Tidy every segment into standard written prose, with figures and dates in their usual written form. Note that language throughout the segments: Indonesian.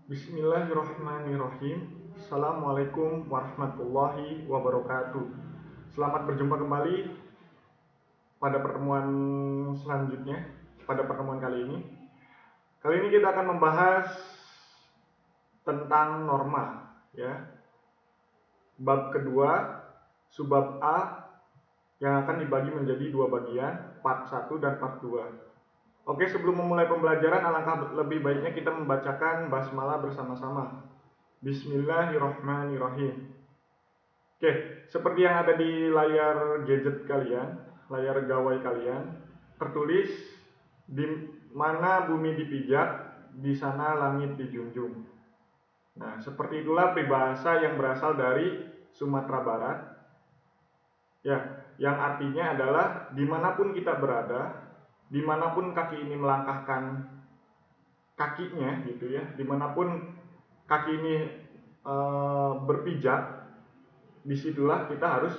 Bismillahirrahmanirrahim. Assalamualaikum warahmatullahi wabarakatuh. Selamat berjumpa kembali pada pertemuan selanjutnya. Pada pertemuan kali ini kita akan membahas tentang norma, ya. Bab kedua, subbab A, yang akan dibagi menjadi dua bagian, part 1 dan part 2. Oke, sebelum memulai pembelajaran, alangkah lebih baiknya kita membacakan basmalah bersama-sama. Bismillahirrahmanirrahim. Oke, seperti yang ada di layar gadget kalian, layar gawai kalian, tertulis di mana bumi dipijak, di sana langit dijunjung. Nah, seperti itulah peribahasa yang berasal dari Sumatera Barat, ya, yang artinya adalah dimanapun kita berada, dimanapun kaki ini melangkahkan kakinya, gitu ya, dimanapun kaki ini berpijak, disitulah kita harus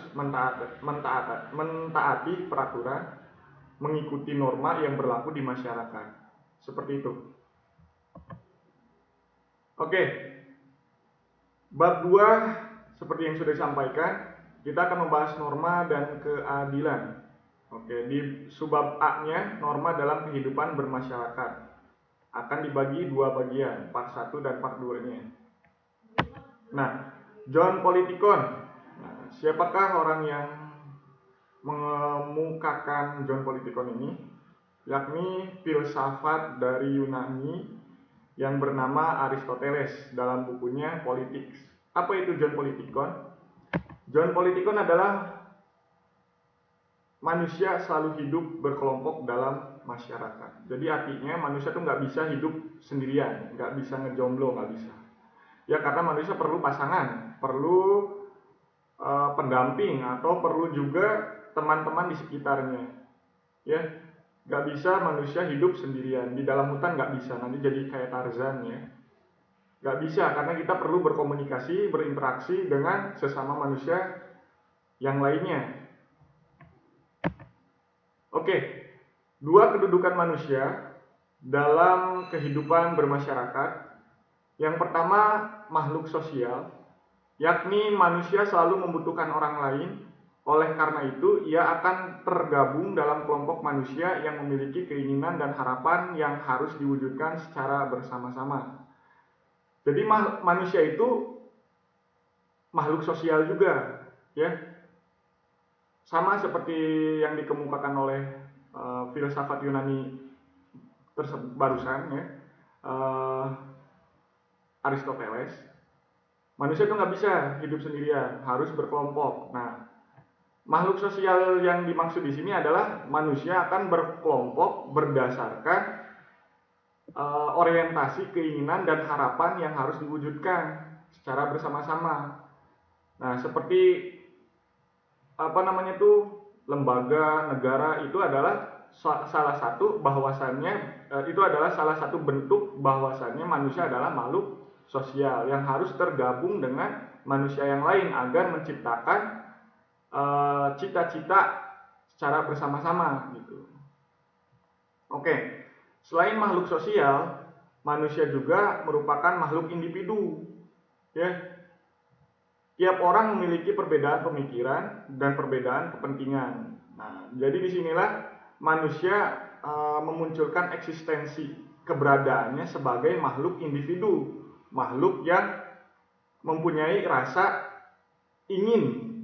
mentaati peraturan, mengikuti norma yang berlaku di masyarakat. Seperti itu. Oke, bab 2, seperti yang sudah disampaikan, kita akan membahas norma dan keadilan. Oke, di subbab A-nya, norma dalam kehidupan bermasyarakat, akan dibagi dua bagian, part 1 dan part 2-nya. Nah, John Politikon. Nah, siapakah orang yang mengemukakan John Politikon ini? Yakni filsafat dari Yunani yang bernama Aristoteles dalam bukunya Politics. Apa itu John Politikon? John Politikon adalah manusia selalu hidup berkelompok dalam masyarakat. Jadi artinya manusia tuh nggak bisa hidup sendirian, nggak bisa ngejomblo, nggak bisa. Ya karena manusia perlu pasangan, perlu pendamping, atau perlu juga teman-teman di sekitarnya. Ya, nggak bisa manusia hidup sendirian di dalam hutan, nggak bisa, nanti jadi kayak Tarzan ya. Nggak bisa karena kita perlu berkomunikasi, berinteraksi dengan sesama manusia yang lainnya. Oke, dua kedudukan manusia dalam kehidupan bermasyarakat. Yang pertama, makhluk sosial, yakni manusia selalu membutuhkan orang lain. Oleh karena itu, ia akan tergabung dalam kelompok manusia yang memiliki keinginan dan harapan yang harus diwujudkan secara bersama-sama. Jadi manusia itu makhluk sosial juga, ya. Sama seperti yang dikemukakan oleh filsafat Yunani barusan, ya, Aristoteles. Manusia itu nggak bisa hidup sendirian, harus berkelompok. Nah, makhluk sosial yang dimaksud di sini adalah manusia akan berkelompok berdasarkan orientasi, keinginan, dan harapan yang harus diwujudkan secara bersama-sama. Nah, seperti lembaga negara itu adalah salah satu bentuk bahwasannya manusia adalah makhluk sosial yang harus tergabung dengan manusia yang lain agar menciptakan cita-cita secara bersama-sama gitu. Oke, selain makhluk sosial, manusia juga merupakan makhluk individu, ya. Tiap orang memiliki perbedaan pemikiran dan perbedaan kepentingan. Nah, jadi disinilah manusia memunculkan eksistensi keberadaannya sebagai makhluk individu, makhluk yang mempunyai rasa ingin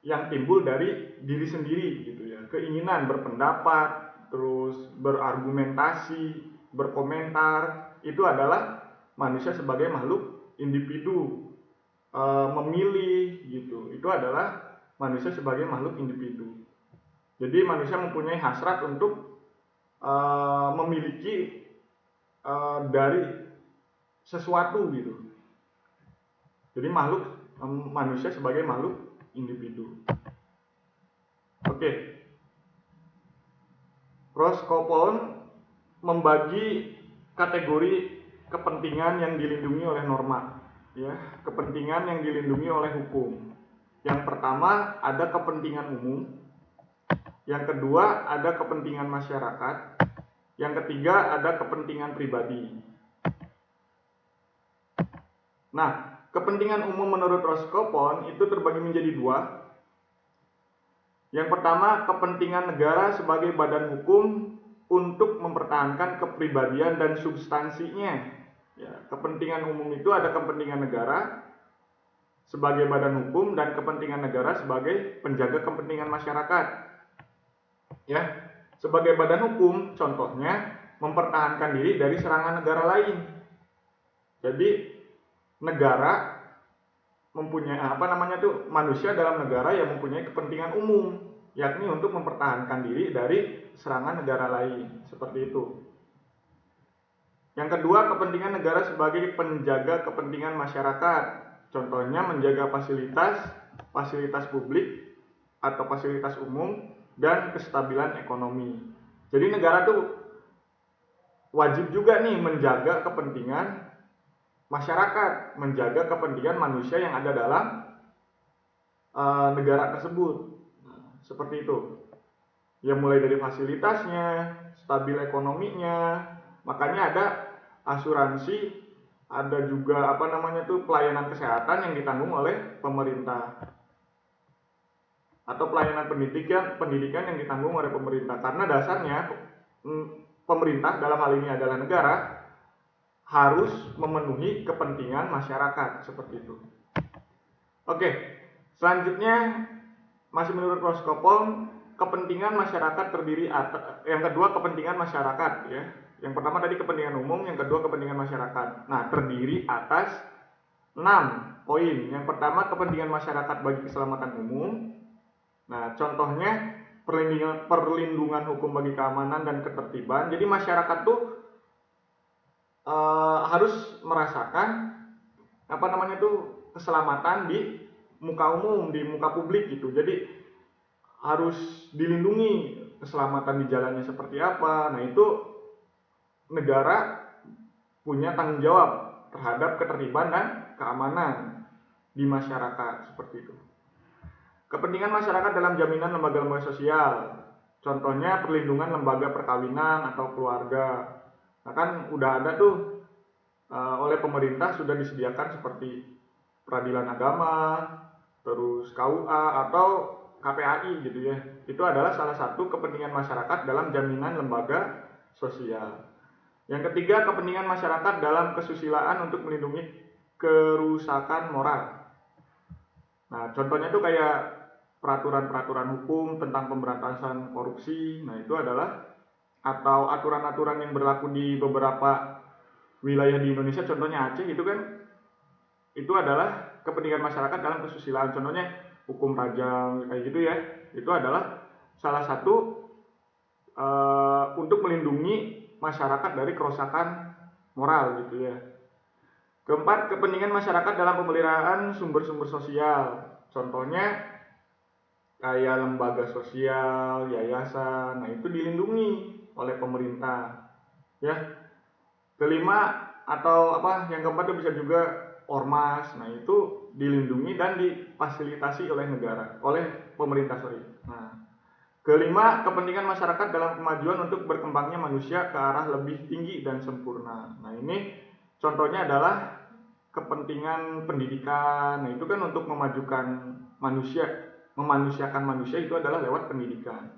yang timbul dari diri sendiri, gitu ya, keinginan berpendapat, terus berargumentasi, berkomentar. Itu adalah manusia sebagai makhluk individu. Memilih gitu, itu adalah manusia sebagai makhluk individu. Jadi manusia mempunyai hasrat untuk memiliki dari sesuatu gitu. Jadi manusia sebagai makhluk individu. Oke. Roscoe membagi kategori kepentingan yang dilindungi oleh norma, ya, kepentingan yang dilindungi oleh hukum. Yang pertama ada kepentingan umum, yang kedua ada kepentingan masyarakat, yang ketiga ada kepentingan pribadi. Nah, kepentingan umum menurut Roscoe itu terbagi menjadi dua. Yang pertama, kepentingan negara sebagai badan hukum untuk mempertahankan kepribadian dan substansinya. Ya, kepentingan umum itu ada kepentingan negara sebagai badan hukum dan kepentingan negara sebagai penjaga kepentingan masyarakat. Ya, sebagai badan hukum, contohnya mempertahankan diri dari serangan negara lain. Jadi negara mempunyai manusia dalam negara yang mempunyai kepentingan umum, yakni untuk mempertahankan diri dari serangan negara lain, seperti itu. Yang kedua, kepentingan negara sebagai penjaga kepentingan masyarakat, contohnya menjaga fasilitas publik atau fasilitas umum dan kestabilan ekonomi. Jadi negara tuh wajib juga nih menjaga kepentingan masyarakat, menjaga kepentingan manusia yang ada dalam negara tersebut. Seperti itu. Ya, mulai dari fasilitasnya, stabil ekonominya. Makanya ada asuransi, ada juga pelayanan kesehatan yang ditanggung oleh pemerintah. Atau pelayanan pendidikan yang ditanggung oleh pemerintah. Karena dasarnya pemerintah dalam hal ini adalah negara harus memenuhi kepentingan masyarakat, seperti itu. Oke, selanjutnya masih menurut Roscoe, kepentingan masyarakat terdiri atas, yang kedua kepentingan masyarakat ya. Yang pertama tadi kepentingan umum, yang kedua kepentingan masyarakat. Nah, terdiri atas 6 poin. Yang pertama kepentingan masyarakat bagi keselamatan umum. Nah, contohnya perlindungan hukum bagi keamanan dan ketertiban. Jadi masyarakat tuh harus merasakan keselamatan di muka umum, di muka publik gitu. Jadi harus dilindungi keselamatan di jalannya seperti apa. Nah, itu negara punya tanggung jawab terhadap ketertiban dan keamanan di masyarakat, seperti itu. Kepentingan masyarakat dalam jaminan lembaga-lembaga sosial, contohnya perlindungan lembaga perkawinan atau keluarga. Nah, kan udah ada tuh oleh pemerintah sudah disediakan seperti peradilan agama, terus KUA atau KPAI gitu ya. Itu adalah salah satu kepentingan masyarakat dalam jaminan lembaga sosial. Yang ketiga, kepentingan masyarakat dalam kesusilaan untuk melindungi kerusakan moral. Nah, contohnya tuh kayak peraturan-peraturan hukum tentang pemberantasan korupsi. Nah, itu adalah atau aturan-aturan yang berlaku di beberapa wilayah di Indonesia, contohnya Aceh gitu kan, itu adalah kepentingan masyarakat dalam kesusilaan. Contohnya hukum rajam kayak gitu ya, itu adalah salah satu untuk melindungi masyarakat dari kerusakan moral gitu ya. Keempat, kepentingan masyarakat dalam pemeliharaan sumber-sumber sosial, contohnya kayak lembaga sosial, yayasan. Nah, itu dilindungi oleh pemerintah ya. Kelima yang keempat itu bisa juga ormas. Nah, itu dilindungi dan difasilitasi oleh pemerintah. Nah, kelima, kepentingan masyarakat dalam kemajuan untuk berkembangnya manusia ke arah lebih tinggi dan sempurna. Nah, ini contohnya adalah kepentingan pendidikan. Nah, itu kan untuk memajukan memanusiakan manusia itu adalah lewat pendidikan.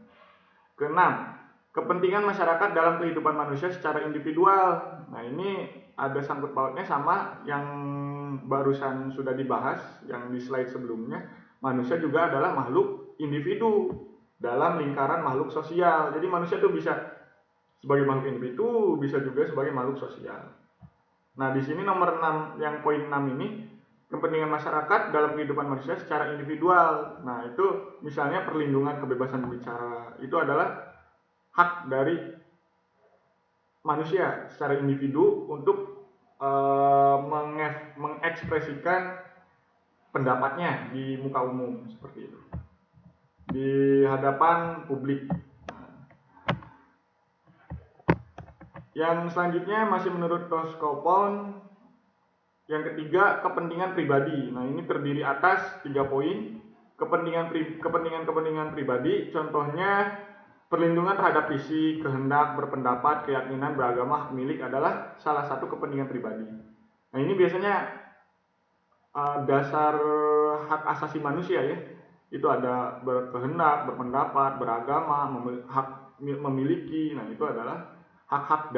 Keenam, kepentingan masyarakat dalam kehidupan manusia secara individual. Nah, ini ada sangkut pautnya sama yang barusan sudah dibahas yang di slide sebelumnya. Manusia juga adalah makhluk individu dalam lingkaran makhluk sosial. Jadi manusia itu bisa sebagai makhluk individu, bisa juga sebagai makhluk sosial. Nah, di sini nomor 6, yang poin 6 ini, kepentingan masyarakat dalam kehidupan manusia secara individual. Nah, itu misalnya perlindungan kebebasan berbicara. Itu adalah hak dari manusia secara individu untuk mengekspresikan pendapatnya di muka umum, seperti itu, di hadapan publik. Yang selanjutnya masih menurut Roscoe, yang ketiga kepentingan pribadi. Nah, ini terdiri atas 3 poin. Kepentingan pribadi, contohnya perlindungan terhadap fisik, kehendak, berpendapat, keyakinan, beragama, hak milik adalah salah satu kepentingan pribadi. Nah, ini biasanya dasar hak asasi manusia ya. Itu ada berkehendak, berpendapat, beragama, hak memiliki. Nah, itu adalah hak-hak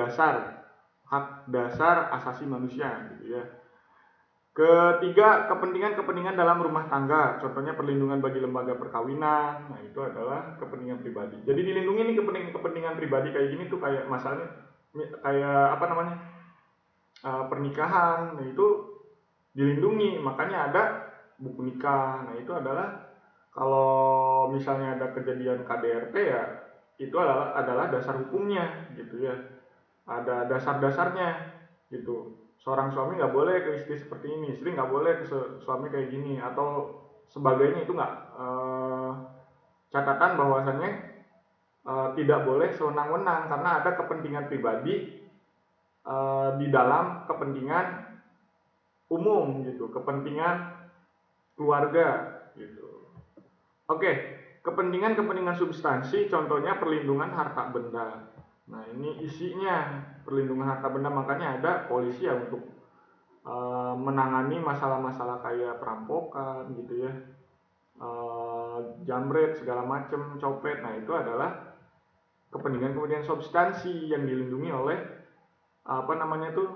dasar asasi manusia gitu ya. Ketiga, kepentingan-kepentingan dalam rumah tangga, contohnya perlindungan bagi lembaga perkawinan. Nah, itu adalah kepentingan pribadi. Jadi dilindungi nih kepentingan pribadi kayak gini tuh, kayak masalahnya kayak apa namanya, pernikahan. Nah, itu dilindungi, makanya ada buku nikah. Nah, itu adalah kalau misalnya ada kejadian KDRT ya, itu adalah dasar hukumnya gitu ya. Ada dasar-dasarnya gitu. Seorang suami nggak boleh ke istri seperti ini, istri nggak boleh ke suami kayak gini atau sebagainya. Itu nggak, catatan bahwasannya tidak boleh sewenang-wenang karena ada kepentingan pribadi di dalam kepentingan umum gitu, kepentingan keluarga gitu. Oke, kepentingan-kepentingan substansi, contohnya perlindungan harta benda. Nah, ini isinya perlindungan harta benda, makanya ada polisi ya untuk menangani masalah-masalah kayak perampokan gitu ya, jambret segala macam, copet. Nah, itu adalah kepentingan-kepentingan substansi yang dilindungi oleh apa namanya tuh,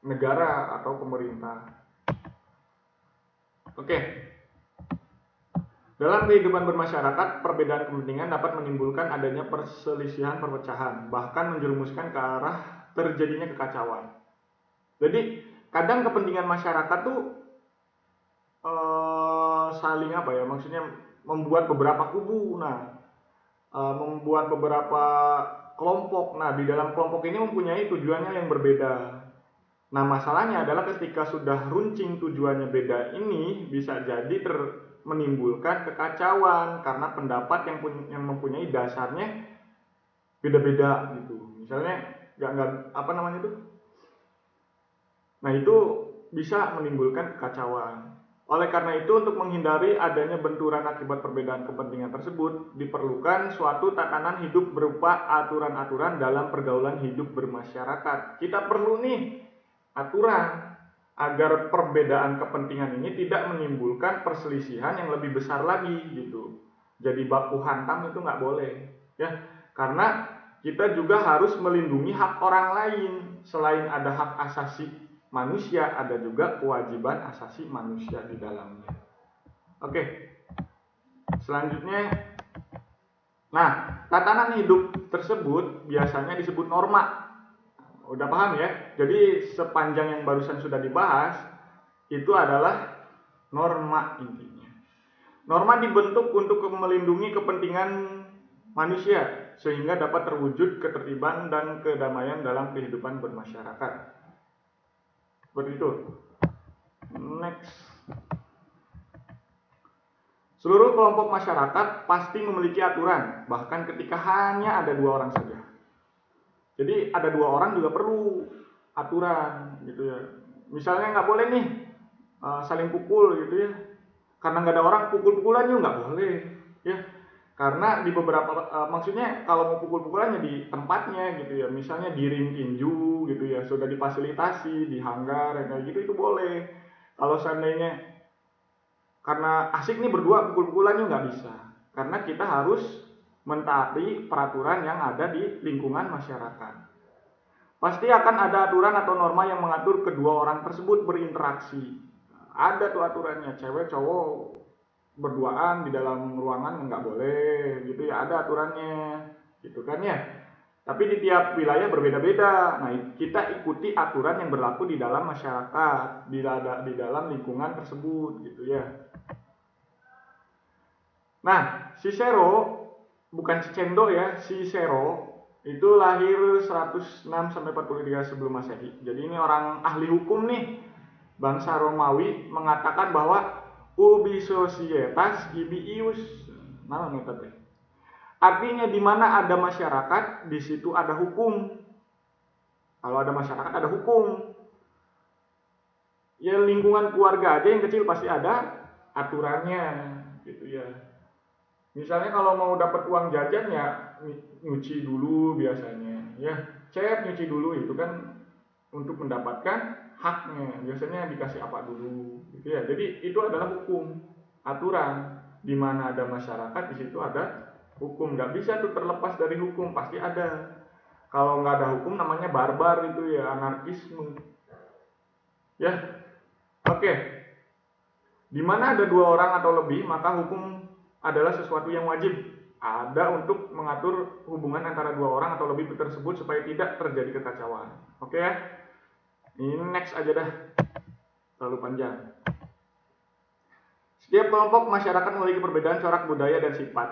negara atau pemerintah. Oke, dalam kehidupan bermasyarakat, perbedaan kepentingan dapat menimbulkan adanya perselisihan, perpecahan, bahkan menjerumuskan ke arah terjadinya kekacauan. Jadi kadang kepentingan masyarakat tuh saling apa ya, maksudnya membuat beberapa kubu. Nah, membuat beberapa kelompok. Nah, di dalam kelompok ini mempunyai tujuannya yang berbeda. Nah, masalahnya adalah ketika sudah runcing tujuannya beda ini, bisa jadi menimbulkan kekacauan karena pendapat yang mempunyai dasarnya beda-beda gitu. Misalnya nggak apa namanya itu. Nah, itu bisa menimbulkan kekacauan. Oleh karena itu, untuk menghindari adanya benturan akibat perbedaan kepentingan tersebut, diperlukan suatu tatanan hidup berupa aturan-aturan dalam pergaulan hidup bermasyarakat. Kita perlu nih aturan agar perbedaan kepentingan ini tidak menimbulkan perselisihan yang lebih besar lagi gitu. Jadi baku hantam itu nggak boleh ya, karena kita juga harus melindungi hak orang lain. Selain ada hak asasi manusia, ada juga kewajiban asasi manusia di dalamnya. Oke, selanjutnya, nah, tatanan hidup tersebut biasanya disebut norma. Udah paham ya? Jadi sepanjang yang barusan sudah dibahas, itu adalah norma intinya. Norma dibentuk untuk melindungi kepentingan manusia sehingga dapat terwujud ketertiban dan kedamaian dalam kehidupan bermasyarakat. Seperti itu. Next. Seluruh kelompok masyarakat pasti memiliki aturan, bahkan ketika hanya ada 2 orang saja. Jadi ada 2 orang juga perlu aturan gitu ya. Misalnya nggak boleh nih saling pukul gitu ya. Karena nggak ada orang, pukul-pukulan juga nggak boleh ya. Karena di beberapa maksudnya kalau mau pukul-pukulannya di tempatnya gitu ya. Misalnya di ring tinju gitu ya, sudah difasilitasi di hanggar kayak gitu, itu boleh. Kalau seandainya karena asik nih berdua pukul-pukulannya nggak bisa, karena kita harus mentaati peraturan yang ada di lingkungan masyarakat. Pasti akan ada aturan atau norma yang mengatur kedua orang tersebut berinteraksi. Ada tuh aturannya, cewek cowok berduaan di dalam ruangan nggak boleh gitu ya, ada aturannya gitu kan ya. Tapi di tiap wilayah berbeda-beda. Nah, kita ikuti aturan yang berlaku di dalam masyarakat, di dalam lingkungan tersebut gitu ya. Nah, Cicero, bukan Cicendo ya, Cicero itu lahir 106 sampai 43 sebelum Masehi. Jadi ini orang ahli hukum nih. Bangsa Romawi mengatakan bahwa ubi societas ibi ius. Nah, metode. Artinya di mana ada masyarakat, di situ ada hukum. Kalau ada masyarakat ada hukum. Ya lingkungan keluarga aja yang kecil pasti ada aturannya gitu ya. Misalnya kalau mau dapat uang jajan ya nyuci dulu biasanya ya. Cep nyuci dulu itu kan untuk mendapatkan haknya. Biasanya dikasih apa dulu, gitu ya. Jadi itu adalah hukum, aturan. Di mana ada masyarakat, di situ ada hukum. Nggak bisa tuh terlepas dari hukum, pasti ada. Kalau nggak ada hukum namanya barbar itu ya, anarkisme. Ya, oke. Di mana ada dua orang atau lebih, maka hukum adalah sesuatu yang wajib ada untuk mengatur hubungan antara dua orang atau lebih tersebut supaya tidak terjadi kekacauan. Oke ya. Ini next aja dah. Terlalu panjang. Setiap kelompok masyarakat memiliki perbedaan corak budaya dan sifat.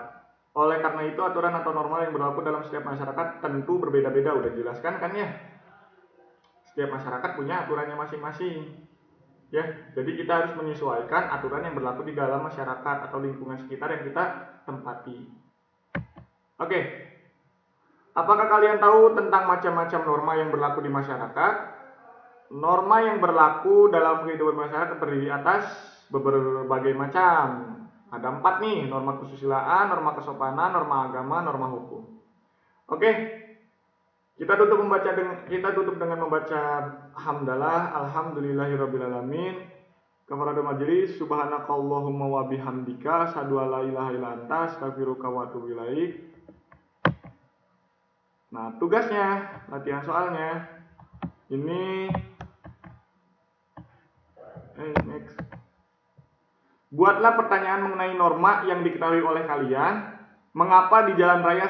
Oleh karena itu, aturan atau norma yang berlaku dalam setiap masyarakat tentu berbeda-beda. Udah jelaskan kan ya? Setiap masyarakat punya aturannya masing-masing. Ya, jadi kita harus menyesuaikan aturan yang berlaku di dalam masyarakat atau lingkungan sekitar yang kita tempati. Oke. Apakah kalian tahu tentang macam-macam norma yang berlaku di masyarakat? Norma yang berlaku dalam kehidupan masyarakat terdiri atas berbagai macam. Ada 4 nih, norma kesusilaan, norma kesopanan, norma agama, norma hukum. Oke. Kita tutup dengan membaca hamdalah, alhamdulillahirabbil kafaratul majelis, subhanakallahumma wa bihamdika, asyhadu an la ilaha illa anta, astaghfiruka wa atubu ilaik. Nah, tugasnya, latihan soalnya. Ini next. Buatlah pertanyaan mengenai norma yang diketahui oleh kalian. Mengapa di jalan raya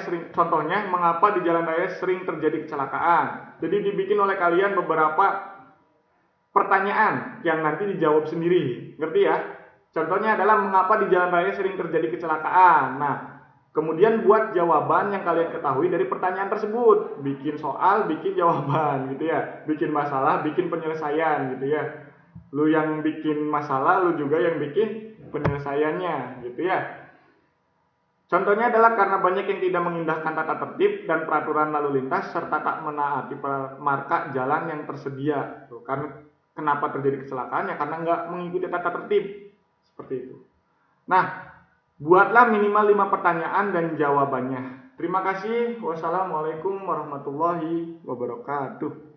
sering terjadi kecelakaan? Jadi dibikin oleh kalian beberapa pertanyaan yang nanti dijawab sendiri. Ngerti ya? Contohnya adalah mengapa di jalan raya sering terjadi kecelakaan. Nah, kemudian buat jawaban yang kalian ketahui dari pertanyaan tersebut. Bikin soal, bikin jawaban gitu ya. Bikin masalah, bikin penyelesaian gitu ya. Lu yang bikin masalah, lu juga yang bikin penyelesaiannya gitu ya. Contohnya adalah karena banyak yang tidak mengindahkan tata tertib dan peraturan lalu lintas serta tak menaati marka jalan yang tersedia. Tuh, karena kenapa terjadi kecelakaan ya karena nggak mengikuti tata tertib. Seperti itu. Nah, buatlah minimal 5 pertanyaan dan jawabannya. Terima kasih. Wassalamualaikum warahmatullahi wabarakatuh.